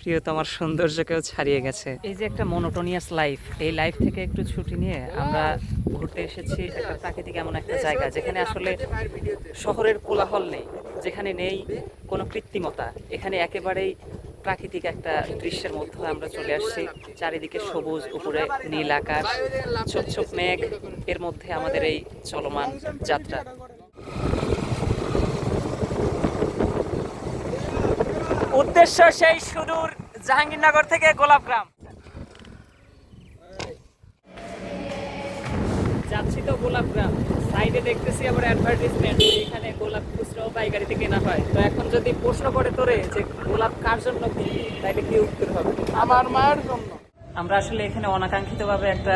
প্রিয়তমার সৌন্দর্যকেও ছাড়িয়ে গেছে। এই যে একটা মনোটোনিয়াস লাইফ, এই লাইফ থেকে একটু ছুটি নিয়ে আমরা ঘুরতে এসেছি একটা প্রাকৃতিক এমন একটা জায়গা যেখানে আসলে শহরের কোলাহল নেই, যেখানে নেই কোনো কৃত্রিমতা। এখানে একেবারেই প্রাকৃতিক একটা দৃশ্যের মধ্যে আমরা চলে আসছি। চারিদিকে সবুজ, উপরে নীল আকাশ, ছোপ ছোপ মেঘ, এর মধ্যে আমাদের এই চলমান যাত্রা। উদ্দেশ্য সেই সুদূর জাহাঙ্গীরনগর থেকে গোলাপগ্রাম। যাচ্ছি তো গোলাপগ্রাম, সাইডে দেখতেছি আবার অ্যাডভার্টাইজমেন্ট, এখানে গোলাপ খুচরা ও পাইকারিতে কেনা হয়। তো এখন যদি প্রশ্ন করে তোরে যে গোলাপ কার জন্য কিনবি, তাইলে কি উত্তর হবে? আমার মায়ের জন্য। আমরা আসলে এখানে অনাকাঙ্ক্ষিতভাবে একটা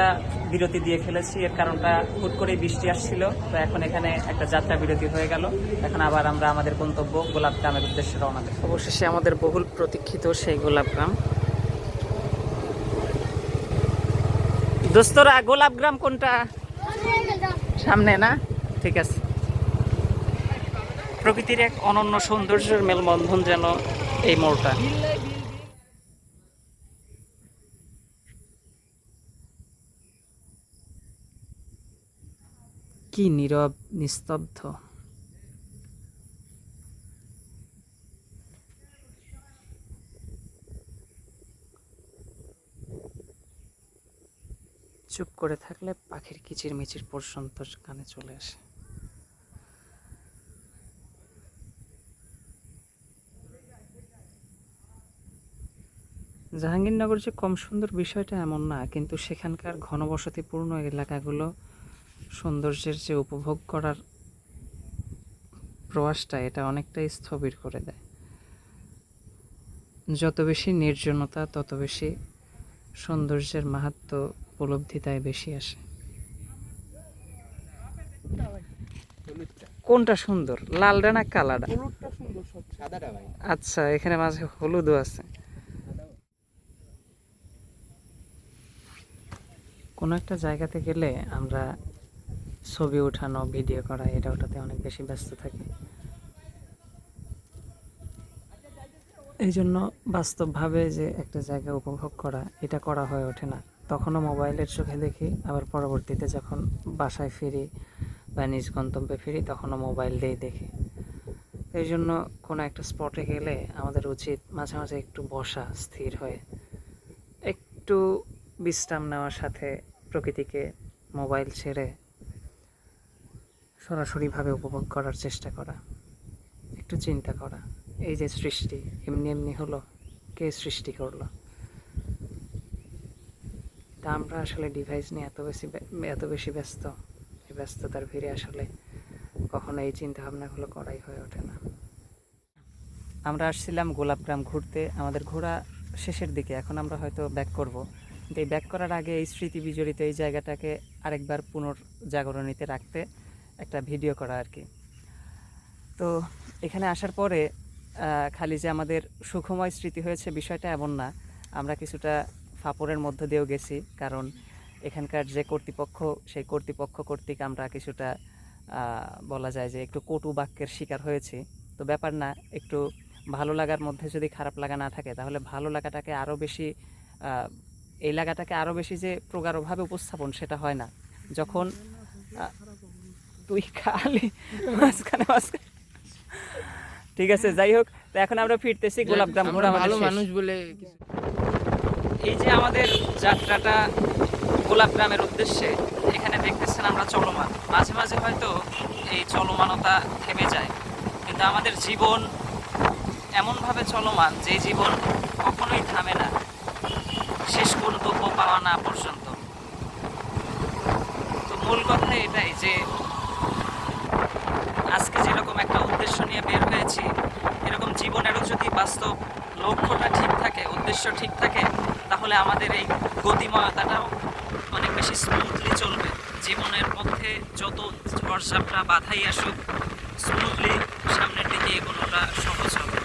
বিরতি দিয়ে ফেলেছি। এর কারণটা হুট করেই বৃষ্টি আসছিল, তো এখন এখানে একটা যাত্রা বিরতি হয়ে গেল। এখন আবার আমরা আমাদের গন্তব্য গোলাপগ্রামের উদ্দেশ্যে রওনা দেব। অবশেষে আমাদের বহুল প্রতীক্ষিত সেই গোলাপগ্রাম। দোস্তরা, গোলাপগ্রাম কোনটা? সামনে না? ঠিক আছে। প্রকৃতির এক অনন্য সৌন্দর্যের মেলবন্ধন যেন এই মোড়টা। কি নীরব, নিস্তব্ধ। চুপ করে থাকলে পাখির কিচিরমিচির পর্যন্ত কানে চলে আসে। জাহাঙ্গীরনগর যে কম সুন্দর বিষয়টা এমন না, কিন্তু সেখানকার ঘনবসতিপূর্ণ এলাকাগুলো সৌন্দর্যের যে উপভোগ করার প্রয়াসটা, এটা অনেকটাই স্থবির করে দেয়। যত বেশি নির্জনতা, তত বেশি সৌন্দর্যের মাহাত্ম্য উপলব্ধি তাই বেশি আসে। কোনটা সুন্দর, লালটা না কালাটা? হলুদটা সুন্দর, সব সাদাটা ভাই। আচ্ছা, এখানে মাঝে হলুদও আছে। কোনো একটা জায়গাতে গেলে আমরা ছবি ওঠানো, ভিডিও করা, এটা ওটাতে অনেক বেশি ব্যস্ত থাকি। এই জন্য বাস্তবভাবে যে একটা জায়গা উপভোগ করা, এটা করা হয়ে ওঠে না। তখনও মোবাইলের চোখে দেখি, আবার পরবর্তীতে যখন বাসায় ফিরি বা নিজ গন্তব্যে ফিরি, তখনও মোবাইল দিয়েই দেখি। এই জন্য কোনো একটা স্পটে গেলে আমাদের উচিত মাঝে মাঝে একটু বসা, স্থির হয়ে একটু বিশ্রাম নেওয়ার সাথে প্রকৃতিকে মোবাইল ছেড়ে সরাসরিভাবে উপভোগ করার চেষ্টা করা, একটু চিন্তা করা, এই যে সৃষ্টি এমনি এমনি হলো, কে সৃষ্টি করলো? তা আমরা আসলে ডিভাইস নিয়ে এত বেশি ব্যস্ত, এই ব্যস্ততার ভিড়ে আসলে কখনো এই চিন্তা ভাবনাগুলো করাই হয়ে ওঠে না। আমরা আসছিলাম গোলাপগ্রাম ঘুরতে, আমাদের ঘোরা শেষের দিকে, এখন আমরা হয়তো ব্যাক করব। কিন্তু এই ব্যাক করার আগে এই স্মৃতি বিজড়িত এই জায়গাটাকে আরেকবার পুনর্জাগরণীতে রাখতে একটা ভিডিও করা আর কি। তো এখানে আসার পরে খালি যে আমাদের সুখময় স্মৃতি হয়েছে বিষয়টা এমন না, আমরা কিছুটা ফাপড়ের মধ্য দিয়েও গেছি। কারণ এখানকার যে কর্তৃপক্ষ, সেই কর্তৃপক্ষ কর্তৃক আমরা কিছুটা বলা যায় যে একটু কটু বাক্যের শিকার হয়েছি। তো ব্যাপার না, একটু ভালো লাগার মধ্যে যদি খারাপ লাগা না থাকে, তাহলে ভালো লাগাটাকে আরও বেশি, এই লাগাটাকে আরও বেশি যে প্রগাঢ়ভাবে উপস্থাপন, সেটা হয় না যখন তুই খালি মাঝখানে। ঠিক আছে, যাই হোক, তো এখন আমরা ফিরতেছি গোলাপগ্রাম ঘোরা ভালো মানুষ বলে। এই যে আমাদের যাত্রাটা গোলাপগ্রামের উদ্দেশ্যে, এখানে দেখতেছেন আমরা চলমান। মাঝে মাঝে হয়তো এই চলমানতা থেমে যায়, কিন্তু আমাদের জীবন এমনভাবে চলমান যে জীবন কখনোই থামে না শেষ গন্তব্য পাওয়া না পর্যন্ত। তো মূল কথা এটাই যে আজকে যেরকম একটা উদ্দেশ্য নিয়ে বের হয়েছি, এরকম জীবনেরও যদি বাস্তব লক্ষ্যটা ঠিক থাকে, উদ্দেশ্য ঠিক থাকে, তাহলে আমাদের এই গতিময়তাটাও অনেক বেশি স্মুথলি চলবে। জীবনের মধ্যে যত ঝড়ঝাপটা বাধাই আসুক, স্মুথলি সামনের দিকে এগোনোটা সহজ হবে।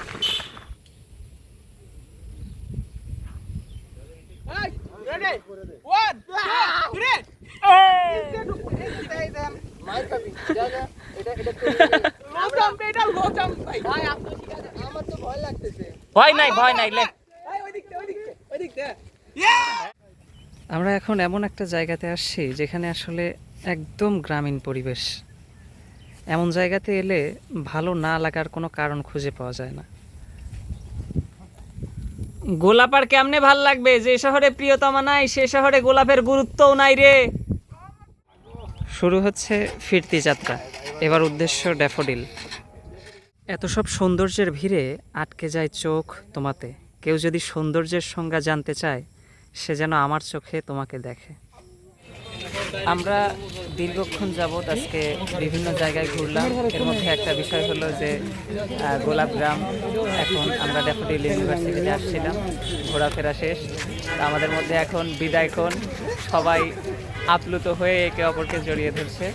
ভয় নাই, ভয় নাই, আমরা এখন এমন একটা জায়গাতে আসছি যেখানে আসলে একদম গ্রামীণ পরিবেশ। এমন জায়গাতে এলে ভালো না লাগার কোনো কারণ খুঁজে পাওয়া যায় না। গোলাপ আর কেমনে ভাল লাগবে? যে শহরে প্রিয়তমা নাই সে শহরে গোলাপের গুরুত্বও নাই রে। শুরু হচ্ছে ফিরতি যাত্রা, এবার উদ্দেশ্য ড্যাফোডিল। এত সব সৌন্দর্যের ভিড়ে আটকে যায় চোখ তোমাতে। কেউ যদি সৌন্দর্যের সংজ্ঞা জানতে চায় সে যেন আমার চোখে তোমাকে দেখে। আমরা দীর্ঘক্ষণ যাবৎ আজকে বিভিন্ন জায়গায় ঘুরলাম। এর মধ্যে একটা বিষয় হলো যে গোলাপ গ্রাম। এখন আমরা ড্যাফোডিল ইউনিভার্সিটিতে আসছিলাম, ঘোরাফেরা শেষ। তো আমাদের মধ্যে এখন বিদায়ক্ষণ, সবাই আপ্লুত হয়ে একে অপরকে জড়িয়ে ধরছে।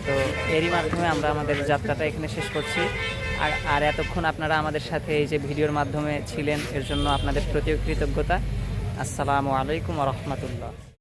তো এরই মাধ্যমে আমরা আমাদের যাত্রাটা এখানে শেষ করছি। আর এতক্ষণ আপনারা আমাদের সাথে এই যে ভিডিওর মাধ্যমে ছিলেন এর জন্য আপনাদের প্রতি কৃতজ্ঞতা। আসসালামু আলাইকুম ওয়া রাহমাতুল্লাহ।